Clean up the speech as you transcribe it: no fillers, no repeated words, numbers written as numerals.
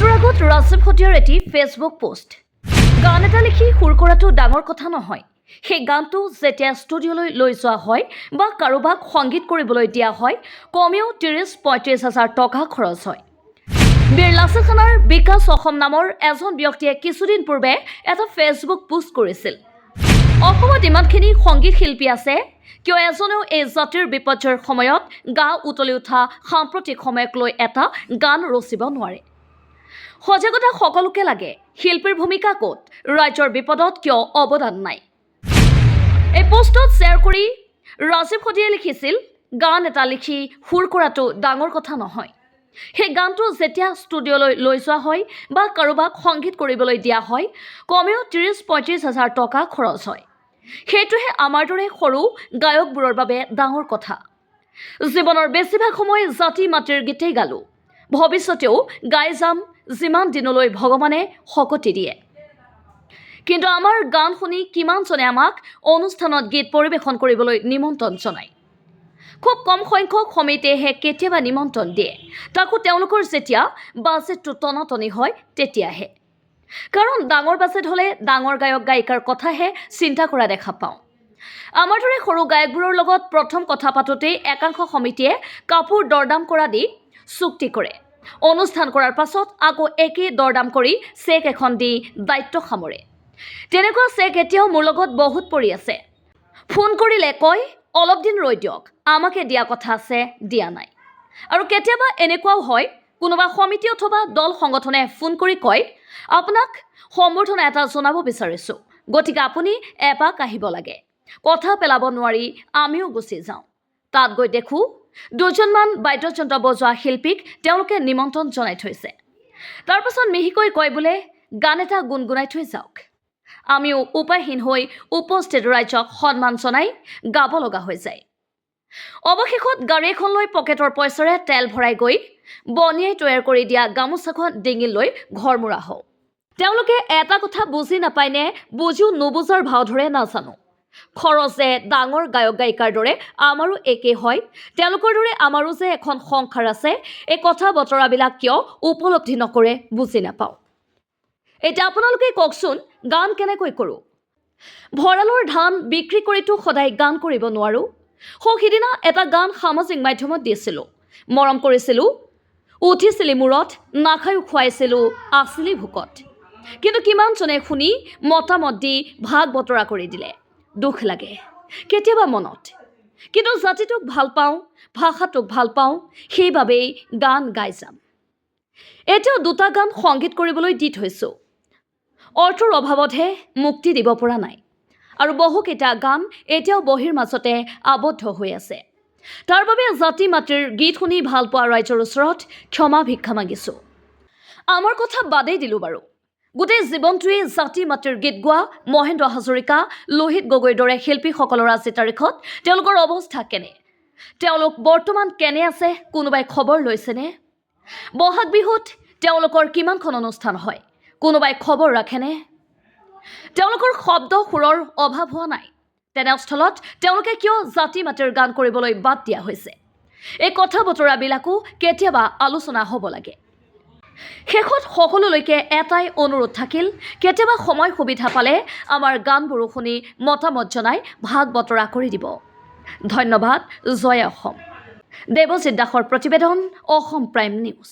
দিনটোৰ আগত ৰাজীৱ খতিয়াৰ এটি ফেচবুক পোষ্ট। গান এটা লিখি সুৰ কৰাটো ডাঙৰ কথা নহয়। সেই গানটো যেতিয়া ষ্টুডিঅ'লৈ লৈ যোৱা হয় বা কাৰোবাক সংগীত কৰিবলৈ দিয়া হয়, কমেও ৩০-৩৫ হাজাৰ টকা খৰচ হয়। বীৰ লাচিত খানাৰ বিকাশ অসম নামৰ এজন ব্যক্তিয়ে কিছুদিন পূৰ্বে এটা ফেচবুক পোষ্ট কৰিছিল। অসমত ইমানখিনি সংগীত শিল্পী আছে, কিয় এজনেও এই জাতিৰ বিপৰ্যয়ৰ সময়ত গা উতলি উঠা সাম্প্ৰতিক সময়ক লৈ এটা গান ৰচিব নোৱাৰে। সজাগতা সকলোকে লাগে, শিল্পীৰ ভূমিকা ক'ত, ৰাজ্যৰ বিপদত কিয় অৱদান নাই। এই পোষ্টত শ্বেয়াৰ কৰি ৰাজীৱ খতিয়াই লিখিছিল, গান এটা লিখি সুৰ কৰাটো ডাঙৰ কথা নহয়। সেই গানটো যেতিয়া ষ্টুডিঅ'লৈ লৈ যোৱা হয় বা কাৰোবাক সংগীত কৰিবলৈ দিয়া হয়, কমেও ৩০-৩৫ হাজাৰ টকা খৰচ হয়। সেইটোহে আমাৰ দৰে সৰু গায়কবোৰৰ বাবে ডাঙৰ কথা। জীৱনৰ বেছিভাগ সময় জাতি মাতৃৰ গীতেই গালোঁ, ভৱিষ্যতেও গাই যাম যিমান দিনলৈ ভগৱানে শকতি দিয়ে। কিন্তু আমাৰ গান শুনি কিমানজনে আমাক অনুষ্ঠানত গীত পৰিৱেশন কৰিবলৈ নিমন্ত্ৰণ জনায়। খুব কম সংখ্যক সমিতিয়েহে কেতিয়াবা নিমন্ত্ৰণ দিয়ে, তাকো তেওঁলোকৰ যেতিয়া বাজেটটো টনাটনি হয় তেতিয়াহে। কাৰণ ডাঙৰ বাজেট হ'লে ডাঙৰ গায়ক গায়িকাৰ কথাহে চিন্তা কৰা দেখা পাওঁ। আমাৰ দৰে সৰু গায়কবোৰৰ লগত প্ৰথম কথা পাতোঁতেই একাংশ সমিতিয়ে কাপোৰ দৰদাম কৰা দি চুক্তি কৰে। অনুষ্ঠান কৰাৰ পাছত আকৌ একেই দৰদাম কৰি চেক এখন দি দায়িত্ব সামৰে। তেনেকুৱা চেক এতিয়াও মোৰ লগত বহুত পৰি আছে। ফোন কৰিলে কয়, অলপ দিন ৰৈ দিয়ক, আমাকে দিয়া কথা আছে, দিয়া নাই। আৰু কেতিয়াবা এনেকুৱাও হয়, কোনোবা সমিতি অথবা দল সংগঠনে ফোন কৰি কয়, আপোনাক সম্বৰ্ধনা এটা জনাব বিচাৰিছোঁ, গতিকে আপুনি এপাক আহিব লাগে। কথা পেলাব নোৱাৰি আমিও গুচি যাওঁ। তাত গৈ দেখোঁ দুজনমান বাদ্যযন্ত্ৰ বজোৱা শিল্পীক তেওঁলোকে নিমন্ত্ৰণ জনাই থৈছে। তাৰ পাছত মিহিকৈ কয় বোলে, গান এটা গুণগুণাই থৈ যাওক। আমিও উপায়হীন হৈ উপস্থিত ৰাইজক সন্মান জনাই গাব লগা হৈ যায়। অৱশেষত গাড়ী এখন লৈ পকেটৰ পইচাৰে তেল ভৰাই গৈ বনিয়াই তৈয়াৰ কৰি দিয়া গামোচাখন ডিঙিত লৈ ঘৰমূৰা হওঁ। তেওঁলোকে এটা কথা বুজি নাপায় নে বুজিও নুবুজাৰ ভাও ধৰে নাজানো। খৰচ যে ডাঙৰ গায়ক গায়িকাৰ দৰে আমাৰো একেই হয়, তেওঁলোকৰ দৰে আমাৰো যে এখন সংসাৰ আছে, এই কথা বতৰাবিলাক কিয় উপলব্ধি নকৰে বুজি নাপাওঁ। এতিয়া আপোনালোকে কওকচোন, গান কেনেকৈ কৰোঁ? ভঁৰালৰ ধান বিক্ৰী কৰিতো সদায় গান কৰিব নোৱাৰোঁ। সিদিনা এটা গান সামাজিক মাধ্যমত দিছিলোঁ, মৰম কৰিছিলোঁ, উঠিছিলি মূৰত, নাখায়ো খুৱাইছিলোঁ, আছিলি ভোকত। কিন্তু কিমানজনে শুনি মতামত দি ভাগ বতৰা কৰি দিলে। দুখ লাগে কেতিয়াবা মনত। কিন্তু জাতিটোক ভাল পাওঁ, ভাষাটোক ভাল পাওঁ, সেইবাবেই গান গাই যাম। এতিয়াও দুটা গান সংগীত কৰিবলৈ দি থৈছোঁ। অৰ্থৰ অভাৱতহে মুক্তি দিব পৰা নাই। আৰু বহুকেইটা গান এতিয়াও বহীৰ মাজতে আবদ্ধ হৈ আছে। তাৰ বাবে জাতি মাতৃৰ গীত শুনি ভাল পোৱা ৰাইজৰ ওচৰত ক্ষমা ভিক্ষা মাগিছোঁ। আমাৰ কথা বাদেই দিলোঁ বাৰু। গোটেই জীৱনটোৱে জাতি মাতৃৰ গীত গোৱা মহেন্দ্ৰ হাজৰিকা, লোহিত গগৈৰ দৰে শিল্পীসকলৰ আজিৰ তাৰিখত তেওঁলোকৰ অৱস্থা কেনে? তেওঁলোক বৰ্তমান কেনে আছে কোনোবাই খবৰ লৈছেনে? বহাগ বিহুত তেওঁলোকৰ কিমানখন অনুষ্ঠান হয়, কোনোবাই খবৰ ৰাখেনে? তেওঁলোকৰ শব্দ সুৰৰ অভাৱ হোৱা নাই, তেনেস্থলত তেওঁলোকে কিয় জাতি মাতৃৰ গান কৰিবলৈ বাদ দিয়া হৈছে? এই কথা বতৰাবিলাকো কেতিয়াবা আলোচনা হ'ব লাগে। শেষত সকলোলৈকে এটাই অনুৰোধ থাকিল, কেতিয়াবা সময় সুবিধা পালে আমাৰ গানবোৰো শুনি মতামত জনাই ভাগ বতৰা কৰি দিব। ধন্যবাদ। জয় অসম। দেৱজিৎ দাসৰ প্ৰতিবেদন, অসম প্ৰাইম নিউজ।